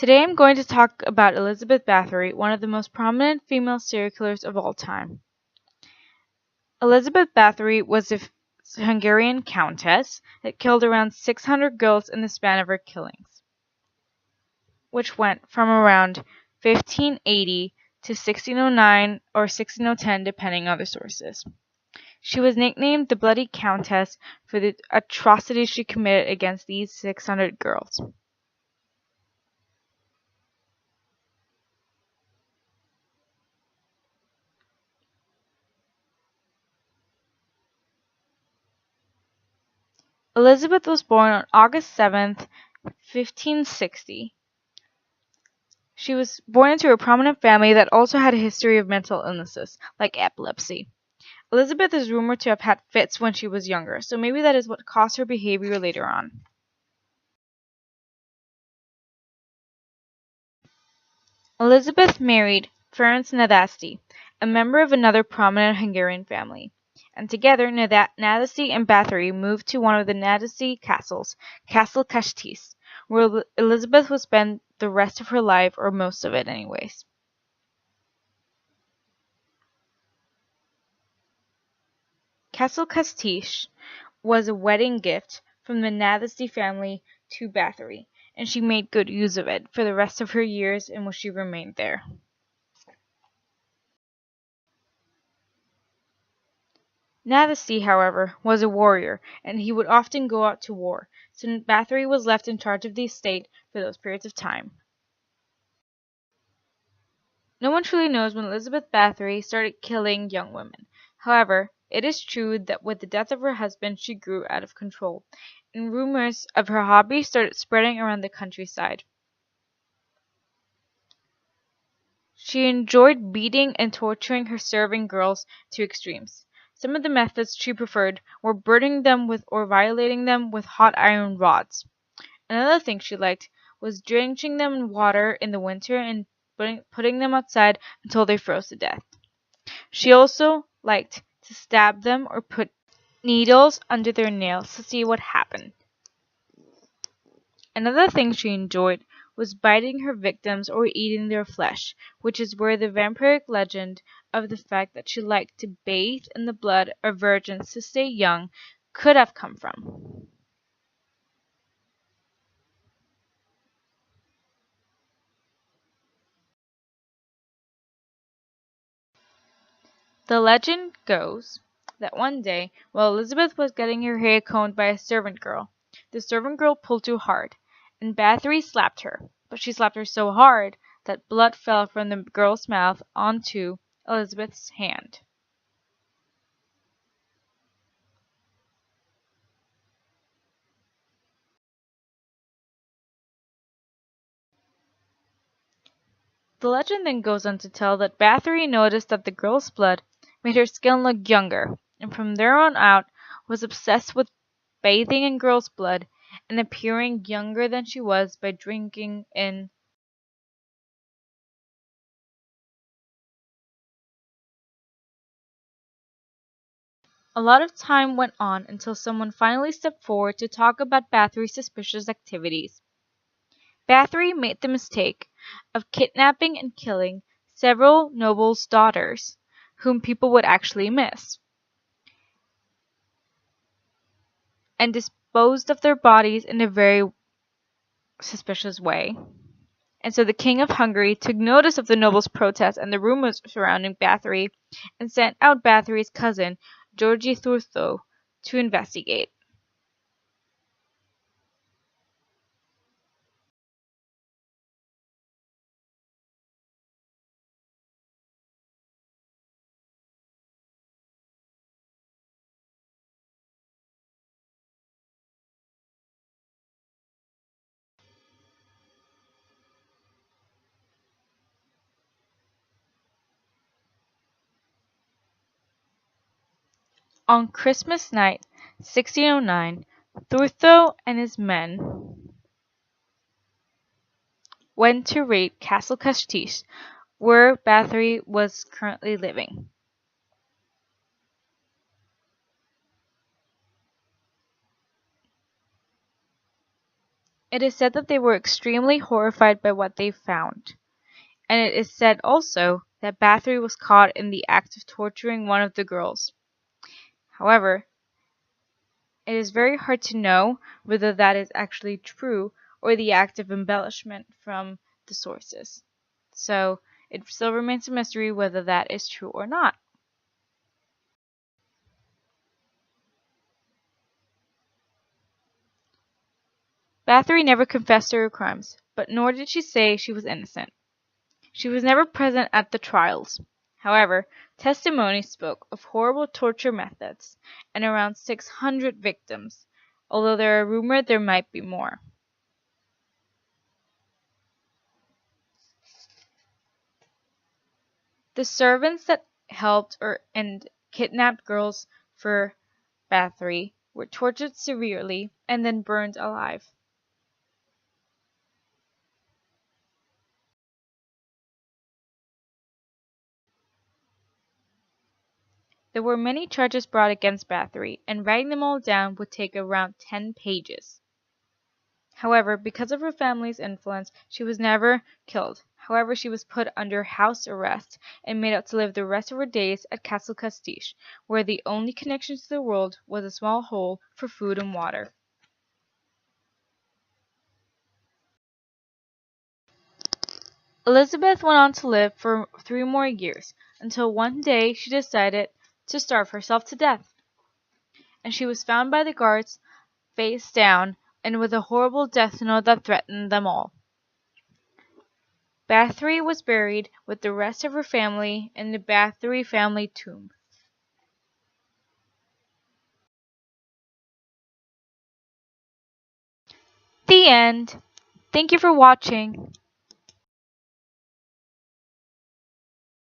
Today I'm going to talk about Elizabeth Bathory, one of the most prominent female serial killers of all time. Elizabeth Bathory was a Hungarian countess that killed around 600 girls in the span of her killings, which went from around 1580 to 1609 or 1610 depending on the sources. She was nicknamed the Bloody Countess for the atrocities she committed against these 600 girls. Elizabeth was born on August 7th, 1560. She was born into a prominent family that also had a history of mental illnesses, like epilepsy. Elizabeth is rumored to have had fits when she was younger, so maybe that is what caused her behavior later on. Elizabeth married Ferenc Nadasdy, a member of another prominent Hungarian family, and together Nadasdy and Bathory moved to one of the Nadasdy castles, Castle Countess, where Elizabeth would spend the rest of her life, or most of it anyways. Castle Countess was a wedding gift from the Nadasdy family to Bathory, and she made good use of it for the rest of her years in which she remained there. Nadasdy, however, was a warrior, and he would often go out to war, so Bathory was left in charge of the estate for those periods of time. No one truly knows when Elizabeth Bathory started killing young women. However, it is true that with the death of her husband she grew out of control, and rumors of her hobby started spreading around the countryside. She enjoyed beating and torturing her serving girls to extremes. Some of the methods she preferred were burning them with or violating them with hot iron rods. Another thing she liked was drenching them in water in the winter and putting them outside until they froze to death. She also liked to stab them or put needles under their nails to see what happened. Another thing she enjoyed was biting her victims or eating their flesh, which is where the vampiric legend of the fact that she liked to bathe in the blood of virgins to stay young could have come from. The legend goes that one day, while Elizabeth was getting her hair combed by a servant girl, the servant girl pulled too hard, and Bathory slapped her, but she slapped her so hard that blood fell from the girl's mouth onto Elizabeth's hand. The legend then goes on to tell that Bathory noticed that the girl's blood made her skin look younger, and from there on out was obsessed with bathing in girl's blood and appearing younger than she was by drinking in. A lot of time went on until someone finally stepped forward to talk about Bathory's suspicious activities. Bathory made the mistake of kidnapping and killing several nobles' daughters, whom people would actually miss, and disposed of their bodies in a very suspicious way. And so the King of Hungary took notice of the nobles' protests and the rumors surrounding Bathory, and sent out Bathory's cousin, Georgi Thurtho, to investigate. On Christmas night, 1609, Thurtho and his men went to raid Castle Countess, where Bathory was currently living. It is said that they were extremely horrified by what they found, and it is said also that Bathory was caught in the act of torturing one of the girls. However, it is very hard to know whether that is actually true or the act of embellishment from the sources. So it still remains a mystery whether that is true or not. Bathory never confessed to her crimes, but nor did she say she was innocent. She was never present at the trials. However, testimony spoke of horrible torture methods and around 600 victims, although there are rumored there might be more. The servants that helped and kidnapped girls for Bathory were tortured severely and then burned alive. There were many charges brought against Bathory, and writing them all down would take around 10 pages. However, because of her family's influence, she was never killed. However, she was put under house arrest and made out to live the rest of her days at Castle Castile, where the only connection to the world was a small hole for food and water. Elizabeth went on to live for 3 more years, until one day she decided to starve herself to death, and she was found by the guards face down and with a horrible death note that threatened them all. Bathory was buried with the rest of her family in the Bathory family tomb. The end. Thank you for watching.